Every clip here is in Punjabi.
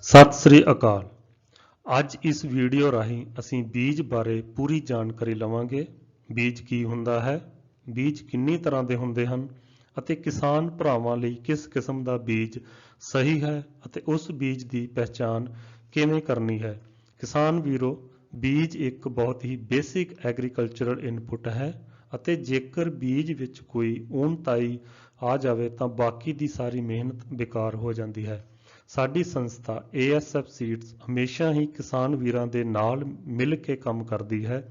ਸਤਿ ਸ੍ਰੀ ਅਕਾਲ। ਅੱਜ ਇਸ ਵੀਡੀਓ ਰਾਹੀਂ ਅਸੀਂ ਬੀਜ ਬਾਰੇ ਪੂਰੀ ਜਾਣਕਾਰੀ ਲਵਾਂਗੇ। ਬੀਜ ਕੀ ਹੁੰਦਾ ਹੈ, ਬੀਜ ਕਿੰਨੀ ਤਰ੍ਹਾਂ ਦੇ ਹੁੰਦੇ ਹਨ ਅਤੇ ਕਿਸਾਨ ਭਰਾਵਾਂ ਲਈ ਕਿਸ ਕਿਸਮ ਦਾ ਬੀਜ ਸਹੀ ਹੈ ਅਤੇ ਉਸ ਬੀਜ ਦੀ ਪਹਿਚਾਣ ਕਿਵੇਂ ਕਰਨੀ ਹੈ। ਕਿਸਾਨ ਵੀਰੋ, ਬੀਜ ਇੱਕ ਬਹੁਤ ਹੀ ਬੇਸਿਕ ਐਗਰੀਕਲਚਰਲ ਇਨਪੁਟ ਹੈ ਅਤੇ ਜੇਕਰ ਬੀਜ ਵਿੱਚ ਕੋਈ ਊਣਤਾਈ ਆ ਜਾਵੇ ਤਾਂ ਬਾਕੀ ਦੀ ਸਾਰੀ ਮਿਹਨਤ ਬੇਕਾਰ ਹੋ ਜਾਂਦੀ ਹੈ। ਸਾਡੀ ਸੰਸਥਾ ASF ਸੀਡਸ ਹਮੇਸ਼ਾ ਹੀ ਕਿਸਾਨ ਵੀਰਾਂ ਦੇ ਨਾਲ ਮਿਲ ਕੇ ਕੰਮ ਕਰਦੀ ਹੈ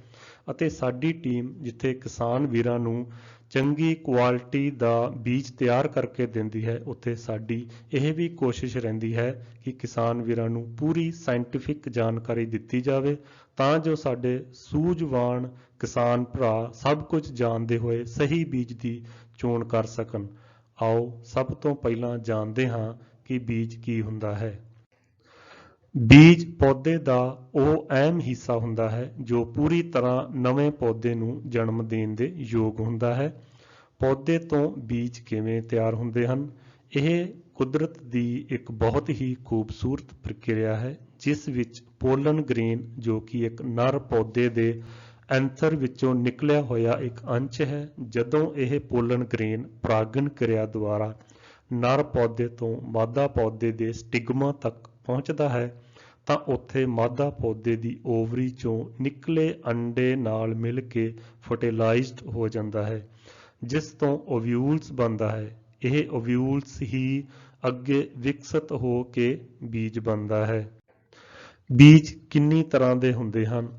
ਅਤੇ ਸਾਡੀ ਟੀਮ ਜਿੱਥੇ ਕਿਸਾਨ ਵੀਰਾਂ ਨੂੰ ਚੰਗੀ ਕੁਆਲਿਟੀ ਦਾ ਬੀਜ ਤਿਆਰ ਕਰਕੇ ਦਿੰਦੀ ਹੈ, ਉੱਥੇ ਸਾਡੀ ਇਹ ਵੀ ਕੋਸ਼ਿਸ਼ ਰਹਿੰਦੀ ਹੈ ਕਿ ਕਿਸਾਨ ਵੀਰਾਂ ਨੂੰ ਪੂਰੀ ਸਾਇੰਟੀਫਿਕ ਜਾਣਕਾਰੀ ਦਿੱਤੀ ਜਾਵੇ ਤਾਂ ਜੋ ਸਾਡੇ ਸੂਝਵਾਨ ਕਿਸਾਨ ਭਰਾ ਸਭ ਕੁਝ ਜਾਣਦੇ ਹੋਏ ਸਹੀ ਬੀਜ ਦੀ ਚੋਣ ਕਰ ਸਕਣ। ਆਓ ਸਭ ਤੋਂ ਪਹਿਲਾਂ ਜਾਣਦੇ ਹਾਂ ਕਿ ਬੀਜ ਕੀ ਹੁੰਦਾ ਹੈ। ਬੀਜ ਪੌਦੇ ਦਾ ਉਹ ਅਹਿਮ ਹਿੱਸਾ ਹੁੰਦਾ ਹੈ ਜੋ ਪੂਰੀ ਤਰ੍ਹਾਂ ਨਵੇਂ ਪੌਦੇ ਨੂੰ ਜਨਮ ਦੇਣ ਦੇ ਯੋਗ ਹੁੰਦਾ ਹੈ। ਪੌਦੇ ਤੋਂ ਬੀਜ ਕਿਵੇਂ ਤਿਆਰ ਹੁੰਦੇ ਹਨ? ਇਹ ਕੁਦਰਤ ਦੀ ਇੱਕ ਬਹੁਤ ਹੀ ਖੂਬਸੂਰਤ ਪ੍ਰਕਿਰਿਆ ਹੈ ਜਿਸ ਵਿੱਚ ਪੋਲਨ ਗ੍ਰੇਨ, ਜੋ ਕਿ ਇੱਕ ਨਰ ਪੌਦੇ ਦੇ ਐਂਥਰ ਵਿੱਚੋਂ ਨਿਕਲਿਆ ਹੋਇਆ ਇੱਕ ਅੰਸ਼ ਹੈ, ਜਦੋਂ ਇਹ ਪੋਲਨ ਗ੍ਰੇਨ ਪਰਾਗਣ ਕਿਰਿਆ ਦੁਆਰਾ ਨਰ ਪੌਦੇ ਤੋਂ ਮਾਦਾ ਪੌਦੇ ਦੇ ਸਟਿਗਮਾ ਤੱਕ ਪਹੁੰਚਦਾ ਹੈ ਤਾਂ ਉੱਥੇ ਮਾਦਾ ਪੌਦੇ ਦੀ ਓਵਰੀ ਚੋਂ ਨਿਕਲੇ ਅੰਡੇ ਨਾਲ ਮਿਲ ਕੇ ਫਰਟੀਲਾਈਜ਼ਡ ਹੋ ਜਾਂਦਾ ਹੈ, ਜਿਸ ਤੋਂ ਓਵਿਊਲਸ ਬਣਦਾ ਹੈ। ਇਹ ਓਵਿਊਲਸ ਹੀ ਅੱਗੇ ਵਿਕਸਿਤ ਹੋ ਕੇ ਬੀਜ ਬਣਦਾ ਹੈ। ਬੀਜ ਕਿੰਨੀ ਤਰ੍ਹਾਂ ਦੇ ਹੁੰਦੇ ਹਨ?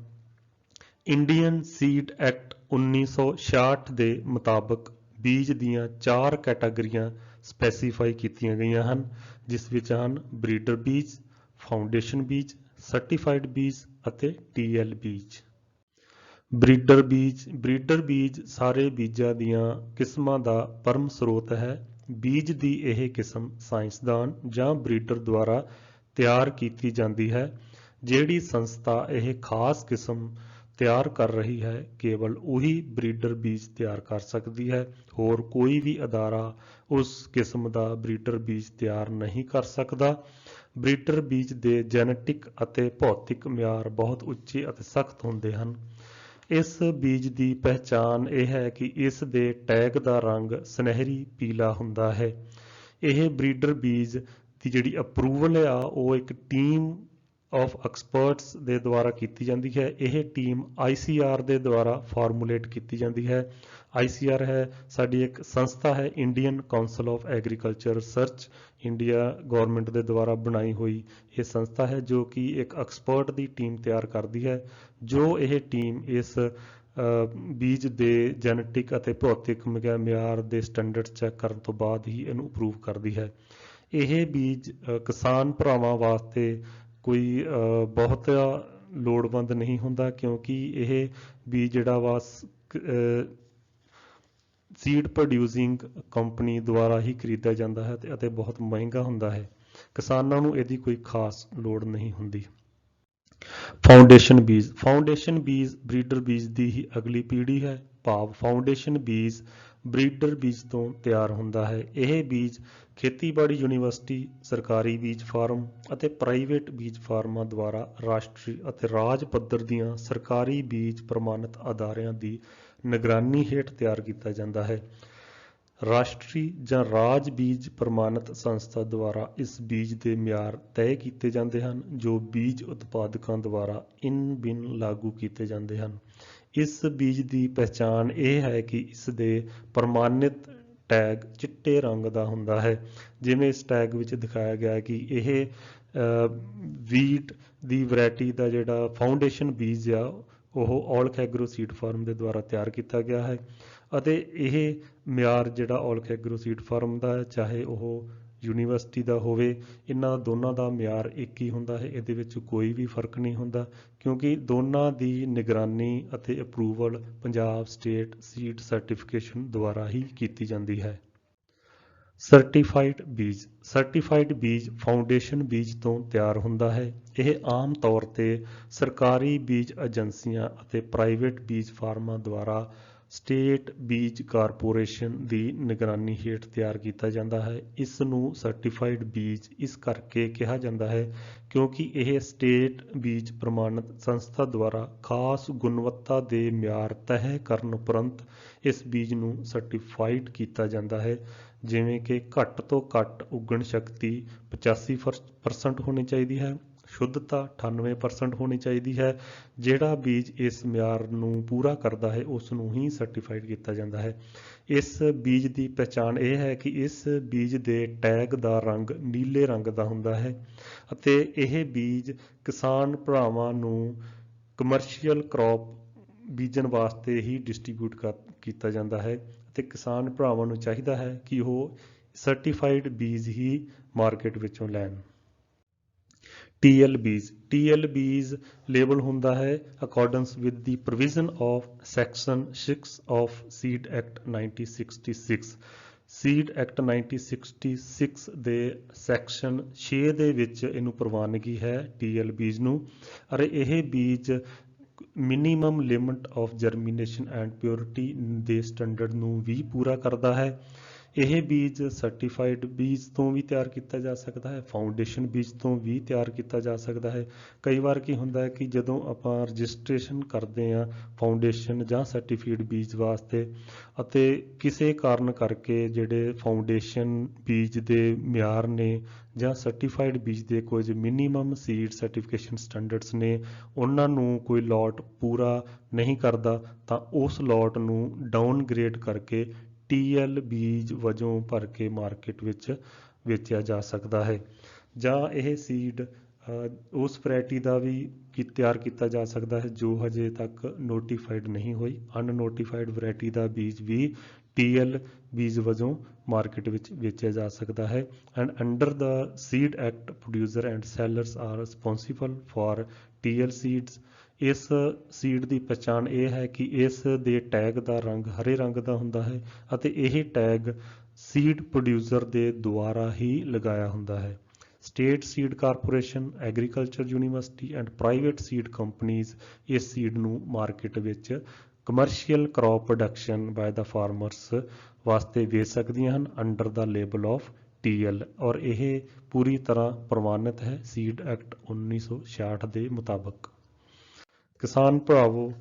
ਇੰਡੀਅਨ ਸੀਡ ਐਕਟ 1966 ਦੇ ਮੁਤਾਬਕ ਬੀਜ ਦੀਆਂ 4 ਕੈਟਾਗਰੀਆਂ ਸਪੈਸੀਫਾਈ ਕੀਤੀਆਂ ਗਈਆਂ ਹਨ, ਜਿਸ ਵਿੱਚ ਹਨ ਬਰੀਡਰ ਬੀਜ, ਫਾਊਂਡੇਸ਼ਨ ਬੀਜ, ਸਰਟੀਫਾਈਡ ਬੀਜ ਅਤੇ TL ਬੀਜ। ਬਰੀਡਰ ਬੀਜ ਸਾਰੇ ਬੀਜਾਂ ਦੀਆਂ ਕਿਸਮਾਂ ਦਾ ਪਰਮ ਸਰੋਤ ਹੈ। ਬੀਜ ਦੀ ਇਹ ਕਿਸਮ ਸਾਇੰਸਦਾਨ ਜਾਂ ਬਰੀਡਰ ਦੁਆਰਾ ਤਿਆਰ ਕੀਤੀ ਜਾਂਦੀ ਹੈ। ਜਿਹੜੀ ਸੰਸਥਾ ਇਹ ਖਾਸ ਕਿਸਮ ਤਿਆਰ ਕਰ ਰਹੀ ਹੈ, ਕੇਵਲ ਉਹੀ ਬਰੀਡਰ ਬੀਜ ਤਿਆਰ ਕਰ ਸਕਦੀ ਹੈ। ਹੋਰ ਕੋਈ ਵੀ ਅਦਾਰਾ ਉਸ ਕਿਸਮ ਦਾ ਬਰੀਡਰ ਬੀਜ ਤਿਆਰ ਨਹੀਂ ਕਰ ਸਕਦਾ। ਬਰੀਡਰ ਬੀਜ ਦੇ ਜੈਨੇਟਿਕ ਅਤੇ ਭੌਤਿਕ ਮਿਆਰ ਬਹੁਤ ਉੱਚੇ ਅਤੇ ਸਖਤ ਹੁੰਦੇ ਹਨ। ਇਸ ਬੀਜ ਦੀ ਪਹਿਚਾਣ ਇਹ ਹੈ ਕਿ ਇਸ ਦੇ ਟੈਗ ਦਾ ਰੰਗ ਸੁਨਹਿਰੀ ਪੀਲਾ ਹੁੰਦਾ ਹੈ। ਇਹ ਬਰੀਡਰ ਬੀਜ ਦੀ ਜਿਹੜੀ ਅਪਰੂਵਲ ਆ ਉਹ ਇੱਕ ਟੀਮ ਆਫ ਐਕਸਪਰਟਸ ਦੇ ਦੁਆਰਾ ਕੀਤੀ ਜਾਂਦੀ ਹੈ। ਇਹ ਟੀਮ ICR ਦੇ ਦੁਆਰਾ ਫਾਰਮੂਲੇਟ ਕੀਤੀ ਜਾਂਦੀ ਹੈ। ICR ਹੈ ਸਾਡੀ ਇੱਕ ਸੰਸਥਾ ਹੈ, Indian council of agriculture research, India government ਦੇ ਦੁਆਰਾ ਬਣਾਈ ਹੋਈ ਇਹ ਸੰਸਥਾ ਹੈ ਜੋ ਕਿ ਇੱਕ ਐਕਸਪਰਟ ਦੀ ਟੀਮ ਤਿਆਰ ਕਰਦੀ ਹੈ, ਜੋ ਇਹ ਟੀਮ ਇਸ ਬੀਜ ਦੇ ਜੈਨੇਟਿਕ ਅਤੇ ਭੌਤਿਕ ਮਿਆਰ ਦੇ ਸਟੈਂਡਰਡ ਚੈੱਕ ਕਰਨ ਤੋਂ ਬਾਅਦ ਹੀ ਇਹਨੂੰ ਅਪਰੂਵ ਕਰਦੀ ਹੈ। ਇਹ ਬੀਜ ਕਿਸਾਨ ਭਰਾਵਾਂ ਵਾਸਤੇ ਕੋਈ ਬਹੁਤਾ ਲੋੜਵੰਦ ਨਹੀਂ ਹੁੰਦਾ, ਕਿਉਂਕਿ ਇਹ ਬੀਜ ਜਿਹੜਾ ਵਾ ਸੀਡ ਪ੍ਰੋਡਿਊਸਿੰਗ ਕੰਪਨੀ ਦੁਆਰਾ ਹੀ ਖਰੀਦਿਆ ਜਾਂਦਾ ਹੈ ਅਤੇ ਬਹੁਤ ਮਹਿੰਗਾ ਹੁੰਦਾ ਹੈ। ਕਿਸਾਨਾਂ ਨੂੰ ਇਹਦੀ ਕੋਈ ਖਾਸ ਲੋੜ ਨਹੀਂ ਹੁੰਦੀ। ਫਾਊਂਡੇਸ਼ਨ ਬੀਜ ਬਰੀਡਰ ਬੀਜ ਦੀ ਹੀ ਅਗਲੀ ਪੀੜ੍ਹੀ ਹੈ, ਭਾਵ ਫਾਊਂਡੇਸ਼ਨ ਬੀਜ ਬਰੀਡਰ ਬੀਜ ਤੋਂ ਤਿਆਰ ਹੁੰਦਾ ਹੈ। ਇਹ ਬੀਜ ਖੇਤੀਬਾੜੀ ਯੂਨੀਵਰਸਿਟੀ, ਸਰਕਾਰੀ ਬੀਜ ਫਾਰਮ ਅਤੇ ਪ੍ਰਾਈਵੇਟ ਬੀਜ ਫਾਰਮਾਂ ਦੁਆਰਾ ਰਾਸ਼ਟਰੀ ਅਤੇ ਰਾਜ ਪੱਧਰ ਦੀਆਂ ਸਰਕਾਰੀ ਬੀਜ ਪ੍ਰਮਾਣਿਤ ਅਦਾਰਿਆਂ ਦੀ ਨਿਗਰਾਨੀ ਹੇਠ ਤਿਆਰ ਕੀਤਾ ਜਾਂਦਾ ਹੈ। ਰਾਸ਼ਟਰੀ ਜਾਂ ਰਾਜ ਬੀਜ ਪ੍ਰਮਾਣਿਤ ਸੰਸਥਾ ਦੁਆਰਾ ਇਸ ਬੀਜ ਦੇ ਮਿਆਰ ਤੈਅ ਕੀਤੇ ਜਾਂਦੇ ਹਨ, ਜੋ ਬੀਜ ਉਤਪਾਦਕਾਂ ਦੁਆਰਾ ਬਿਨ ਲਾਗੂ ਕੀਤੇ ਜਾਂਦੇ ਹਨ। ਇਸ ਬੀਜ ਦੀ ਪਹਿਚਾਣ ਇਹ ਹੈ ਕਿ ਇਸ ਦੇ ਪ੍ਰਮਾਣਿਤ ਟੈਗ ਚਿੱਟੇ ਰੰਗ ਦਾ ਹੁੰਦਾ ਹੈ, ਜਿਵੇਂ ਇਸ ਟੈਗ ਵਿੱਚ ਦਿਖਾਇਆ ਗਿਆ ਕਿ ਇਹ ਵੀਟ ਦੀ ਵੈਰਾਈਟੀ ਦਾ ਜਿਹੜਾ ਫਾਊਂਡੇਸ਼ਨ ਬੀਜ ਆ ਉਹ ਔਲਖ ਐਗਰੋ ਸੀਡ ਫਾਰਮ ਦੇ ਦੁਆਰਾ ਤਿਆਰ ਕੀਤਾ ਗਿਆ ਹੈ ਅਤੇ ਇਹ ਮਿਆਰ ਜਿਹੜਾ ਔਲਖ ਐਗਰੋ ਸੀਡ ਫਾਰਮ ਦਾ ਹੈ, ਚਾਹੇ ਉਹ ਯੂਨੀਵਰਸਿਟੀ ਦਾ ਹੋਵੇ, ਇਹਨਾਂ ਦੋਨਾਂ ਦਾ ਮਿਆਰ ਇੱਕ ਹੀ ਹੁੰਦਾ ਹੈ। ਇਹਦੇ ਵਿੱਚ ਕੋਈ ਵੀ ਫਰਕ ਨਹੀਂ ਹੁੰਦਾ, ਕਿਉਂਕਿ ਦੋਨਾਂ ਦੀ ਨਿਗਰਾਨੀ ਅਤੇ approval Punjab state seed certification ਦੁਆਰਾ ਹੀ ਕੀਤੀ ਜਾਂਦੀ ਹੈ। ਸਰਟੀਫਾਈਡ ਬੀਜ ਫਾਊਂਡੇਸ਼ਨ ਬੀਜ ਤੋਂ ਤਿਆਰ ਹੁੰਦਾ ਹੈ। ਇਹ ਆਮ ਤੌਰ ਤੇ ਸਰਕਾਰੀ ਬੀਜ ਏਜੰਸੀਆਂ ਅਤੇ ਪ੍ਰਾਈਵੇਟ ਬੀਜ ਫਾਰਮਾਂ ਦੁਆਰਾ ਸਟੇਟ ਬੀਜ ਕਾਰਪੋਰੇਸ਼ਨ ਦੀ ਨਿਗਰਾਨੀ ਹੇਠ ਤਿਆਰ ਕੀਤਾ ਜਾਂਦਾ ਹੈ। ਇਸ ਨੂੰ ਸਰਟੀਫਾਈਡ ਬੀਜ ਇਸ ਕਰਕੇ ਕਿਹਾ ਜਾਂਦਾ ਹੈ ਕਿਉਂਕਿ ਇਹ ਸਟੇਟ ਬੀਜ ਪ੍ਰਮਾਣਿਤ ਸੰਸਥਾ ਦੁਆਰਾ ਖਾਸ ਗੁਣਵੱਤਾ ਦੇ ਮਿਆਰ ਤੈਅ ਕਰਨ ਉਪਰੰਤ ਇਸ ਬੀਜ ਨੂੰ ਸਰਟੀਫਾਈਡ ਕੀਤਾ ਜਾਂਦਾ ਹੈ, ਜਿਵੇਂ ਕਿ ਘੱਟ ਤੋਂ ਘੱਟ ਉਗਣ ਸ਼ਕਤੀ 85% ਹੋਣੀ ਚਾਹੀਦੀ ਹੈ, ਸ਼ੁੱਧਤਾ 98% ਹੋਣੀ ਚਾਹੀਦੀ ਹੈ। ਜਿਹੜਾ ਬੀਜ ਇਸ ਮਿਆਰ ਨੂੰ ਪੂਰਾ ਕਰਦਾ ਹੈ ਉਸ ਨੂੰ ਹੀ ਸਰਟੀਫਾਈਡ ਕੀਤਾ ਜਾਂਦਾ ਹੈ। ਇਸ ਬੀਜ ਦੀ ਪਹਿਚਾਣ ਇਹ ਹੈ ਕਿ ਇਸ ਬੀਜ ਦੇ ਟੈਗ ਦਾ ਰੰਗ ਨੀਲੇ ਰੰਗ ਦਾ ਹੁੰਦਾ ਹੈ ਅਤੇ ਇਹ ਬੀਜ ਕਿਸਾਨ ਭਰਾਵਾਂ ਨੂੰ ਕਮਰਸ਼ੀਅਲ ਕ੍ਰੌਪ ਬੀਜਣ ਵਾਸਤੇ ਹੀ ਡਿਸਟ੍ਰੀਬਿਊਟ ਕੀਤਾ ਜਾਂਦਾ ਹੈ ਅਤੇ ਕਿਸਾਨ ਭਰਾਵਾਂ ਨੂੰ ਚਾਹੀਦਾ ਹੈ ਕਿ ਉਹ ਸਰਟੀਫਾਈਡ ਬੀਜ ਹੀ ਮਾਰਕੀਟ ਵਿੱਚੋਂ ਲੈਣ। TL ਬੀਜ ਲੇਬਲ ਹੁੰਦਾ ਹੈ accordance with the provision of section 6 of seed act 1966। Seed act 1966 ਦੇ ਸੈਕਸ਼ਨ 6 ਦੇ ਵਿੱਚ ਇਹਨੂੰ ਪ੍ਰਵਾਨਗੀ ਹੈ TL ਬੀਜ ਨੂੰ, ਅਤੇ ਇਹ ਬੀਜ minimum limit of germination and purity ਦੇ ਸਟੈਂਡਰਡ ਨੂੰ ਵੀ ਪੂਰਾ ਕਰਦਾ ਹੈ। ਇਹ ਬੀਜ ਸਰਟੀਫਾਈਡ ਬੀਜ ਤੋਂ ਵੀ ਤਿਆਰ ਕੀਤਾ ਜਾ ਸਕਦਾ ਹੈ, ਫਾਊਂਡੇਸ਼ਨ ਬੀਜ ਤੋਂ ਵੀ ਤਿਆਰ ਕੀਤਾ ਜਾ ਸਕਦਾ ਹੈ। ਕਈ ਵਾਰ ਕੀ ਹੁੰਦਾ ਹੈ ਕਿ ਜਦੋਂ ਆਪਾਂ ਰਜਿਸਟ੍ਰੇਸ਼ਨ ਕਰਦੇ ਹਾਂ ਫਾਊਂਡੇਸ਼ਨ ਜਾਂ ਸਰਟੀਫਾਈਡ ਬੀਜ ਵਾਸਤੇ ਅਤੇ ਕਿਸੇ ਕਾਰਨ ਕਰਕੇ ਜਿਹੜੇ ਫਾਊਂਡੇਸ਼ਨ ਬੀਜ ਦੇ ਮਿਆਰ ਨੇ ਜਾਂ ਸਰਟੀਫਾਈਡ ਬੀਜ ਦੇ ਕੁਝ ਮਿਨੀਮਮ ਸੀਡ ਸਰਟੀਫਿਕੇਸ਼ਨ ਸਟੈਂਡਰਡਸ ਨੇ ਉਹਨਾਂ ਨੂੰ ਕੋਈ ਲੋਟ ਪੂਰਾ ਨਹੀਂ ਕਰਦਾ ਤਾਂ ਉਸ ਲੋਟ ਨੂੰ ਡਾਊਨਗ੍ਰੇਡ ਕਰਕੇ TL ਬੀਜ ਵਜੋਂ ਭਰ ਕੇ ਮਾਰਕੀਟ ਵਿੱਚ ਵੇਚਿਆ ਜਾ ਸਕਦਾ ਹੈ। ਜਾਂ ਇਹ ਸੀਡ ਉਸ ਵੈਰਾਈਟੀ ਦਾ ਵੀ ਤਿਆਰ ਕੀਤਾ ਜਾ ਸਕਦਾ ਹੈ ਜੋ ਹਜੇ ਤੱਕ ਨੋਟੀਫਾਈਡ ਨਹੀਂ ਹੋਈ। ਅਨਨੋਟੀਫਾਈਡ ਵੈਰਾਈਟੀ ਦਾ ਬੀਜ ਵੀ TL ਬੀਜ ਵਜੋਂ ਮਾਰਕੀਟ ਵਿੱਚ ਵੇਚਿਆ ਜਾ ਸਕਦਾ ਹੈ। And under the seed act producer and sellers are responsible for TL seeds. ਇਸ ਸੀਡ ਦੀ ਪਛਾਣ ਇਹ ਹੈ ਕਿ ਇਸ ਦੇ ਟੈਗ ਦਾ ਰੰਗ ਹਰੇ ਰੰਗ ਦਾ ਹੁੰਦਾ ਹੈ ਅਤੇ ਇਹ ਟੈਗ ਸੀਡ ਪ੍ਰੋਡਿਊਸਰ ਦੇ ਦੁਆਰਾ ਹੀ ਲਗਾਇਆ ਹੁੰਦਾ ਹੈ। State seed corporation, agriculture university and private seed companies ਇਸ ਸੀਡ ਨੂੰ ਮਾਰਕੀਟ ਵਿੱਚ ਕਮਰਸ਼ੀਅਲ ਕ੍ਰੌਪ ਪ੍ਰੋਡਕਸ਼ਨ ਬਾਏ ਦਾ ਫਾਰਮਰਸ ਵਾਸਤੇ ਵੇਚ ਸਕਦੀਆਂ ਹਨ under the label of TL, ਔਰ ਇਹ ਪੂਰੀ ਤਰ੍ਹਾਂ ਪ੍ਰਵਾਨਿਤ ਹੈ ਸੀਡ ਐਕਟ 1966 ਦੇ ਮੁਤਾਬਕ। ਕਿਸਾਨ ਭਰਾਵੋ,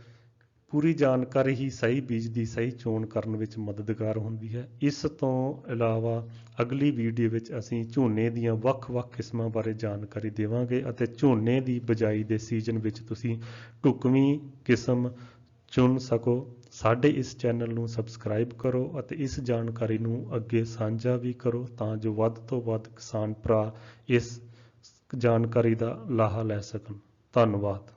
ਪੂਰੀ ਜਾਣਕਾਰੀ ਹੀ ਸਹੀ ਬੀਜ ਦੀ ਸਹੀ ਚੋਣ ਕਰਨ ਵਿੱਚ ਮਦਦਗਾਰ ਹੁੰਦੀ ਹੈ। ਇਸ ਤੋਂ ਇਲਾਵਾ ਅਗਲੀ ਵੀਡੀਓ ਵਿੱਚ ਅਸੀਂ ਝੋਨੇ ਦੀਆਂ ਵੱਖ-ਵੱਖ ਕਿਸਮਾਂ ਬਾਰੇ ਜਾਣਕਾਰੀ ਦੇਵਾਂਗੇ ਅਤੇ ਝੋਨੇ ਦੀ ਬਿਜਾਈ ਦੇ ਸੀਜ਼ਨ ਵਿੱਚ ਤੁਸੀਂ ਢੁਕਵੀਂ ਕਿਸਮ ਚੁਣ ਸਕੋ। ਸਾਡੇ ਇਸ ਚੈਨਲ ਨੂੰ ਸਬਸਕ੍ਰਾਈਬ ਕਰੋ ਅਤੇ ਇਸ ਜਾਣਕਾਰੀ ਨੂੰ ਅੱਗੇ ਸਾਂਝਾ ਵੀ ਕਰੋ ਤਾਂ ਜੋ ਵੱਧ ਤੋਂ ਵੱਧ ਕਿਸਾਨ ਭਰਾ ਇਸ ਜਾਣਕਾਰੀ ਦਾ ਲਾਹਾ ਲੈ ਸਕਣ। ਧੰਨਵਾਦ।